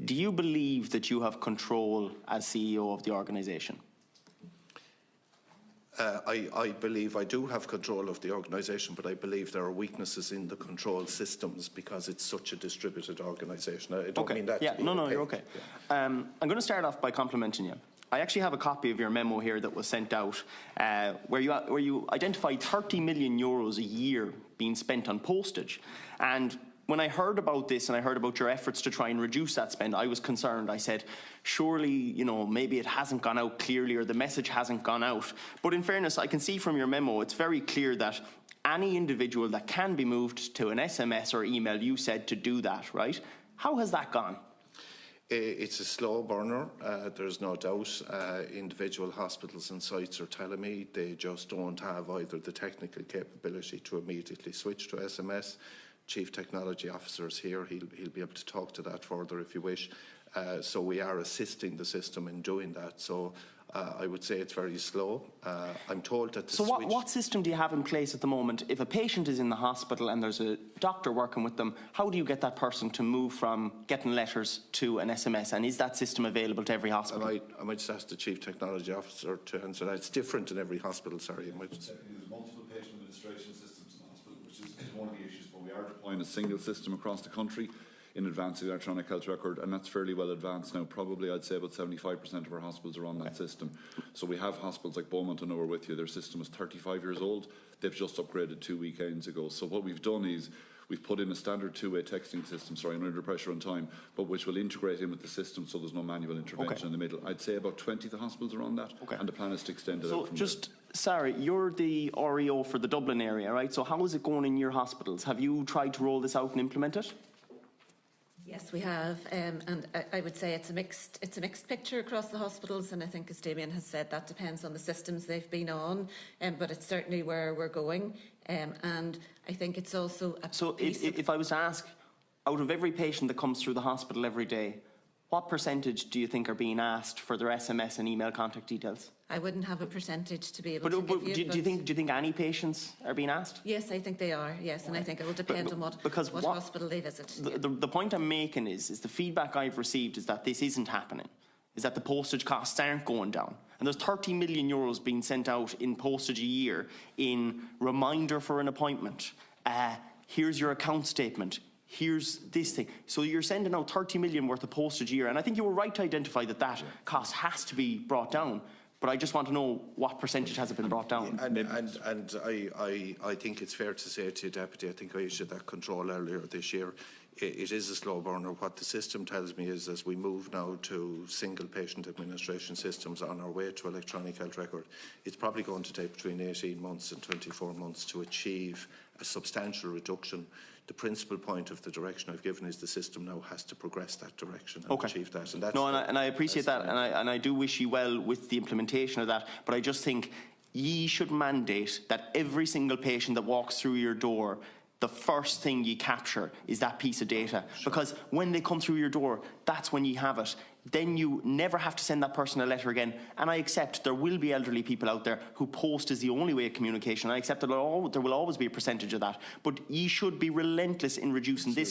Do you believe that you have control as CEO of the organisation? I believe I do have control of the organisation, but I believe there are weaknesses in the control systems because it's such a distributed organisation. I don't mean that to be no, you're okay. Yeah. I'm going to start off by complimenting you. I actually have a copy of your memo here that was sent out where you identified 30 million euros a year being spent on postage. And when I heard about this and I heard about your efforts to try and reduce that spend, I was concerned. I said, surely, you know, maybe it hasn't gone out clearly or the message hasn't gone out. But in fairness, I can see from your memo, it's very clear that any individual that can be moved to an SMS or email, you said to do that, right? How has that gone? It's a slow burner, there's no doubt. Individual hospitals and sites are telling me they just don't have either the technical capability to immediately switch to SMS. Chief Technology Officer is here, he'll be able to talk to that further if you wish. So we are assisting the system in doing that. So I would say it's very slow. I'm told that the what system do you have in place at the moment? If a patient is in the hospital and there's a doctor working with them, how do you get that person to move from getting letters to an SMS? And is that system available to every hospital? I might just ask the Chief Technology Officer to answer that. It's different in every hospital, sorry. There's multiple patient administration systems in the hospital, which is one of the issues, but we are deploying a single system across the country in advance of the electronic health record, and that's fairly well advanced now. Probably I'd say about 75% of our hospitals are on that system. So we have hospitals like Beaumont, I know are with you, their system is 35 years old. They've just upgraded 2 weekends ago. So what we've done is we've put in a standard two-way texting system, sorry, I'm under pressure on time, but which will integrate in with the system so there's no manual intervention in the middle. I'd say about 20 of the hospitals are on that, and the plan is to extend it out from there. Sarah, you're the REO for the Dublin area, right? So how is it going in your hospitals? Have you tried to roll this out and implement it? Yes, we have, and I would say it's a mixed picture across the hospitals, and I think, as Damien has said, that depends on the systems they've been on, but it's certainly where we're going, and I think it's also a if I was to ask, out of every patient that comes through the hospital every day, what percentage do you think are being asked for their SMS and email contact details? I wouldn't have a percentage to be able to give you. Do you think any patients are being asked? Yes, I think they are, yes, and I think it will depend on what hospital they visit. The point I'm making is the feedback I've received is that this isn't happening, is that the postage costs aren't going down. And there's 30 million euros being sent out in postage a year in reminder for an appointment. Here's your account statement. Here's this thing. So you're sending out 30 million worth of postage a year. And I think you were right to identify that cost has to be brought down. But I just want to know what percentage has it been brought down. And I think it's fair to say to you, Deputy, I think I issued that control earlier this year. It is a slow burner. What the system tells me is as we move now to single patient administration systems on our way to electronic health record, it's probably going to take between 18 months and 24 months to achieve a substantial reduction. The principal point of the direction I've given is the system now has to progress that direction and achieve that. And that's and I appreciate that, and I do wish you well with the implementation of that, but I just think ye should mandate that every single patient that walks through your door, the first thing you capture is that piece of data. Because when they come through your door, that's when you have it. Then you never have to send that person a letter again. And I accept there will be elderly people out there who post is the only way of communication. I accept that there will always be a percentage of that. But you should be relentless in reducing this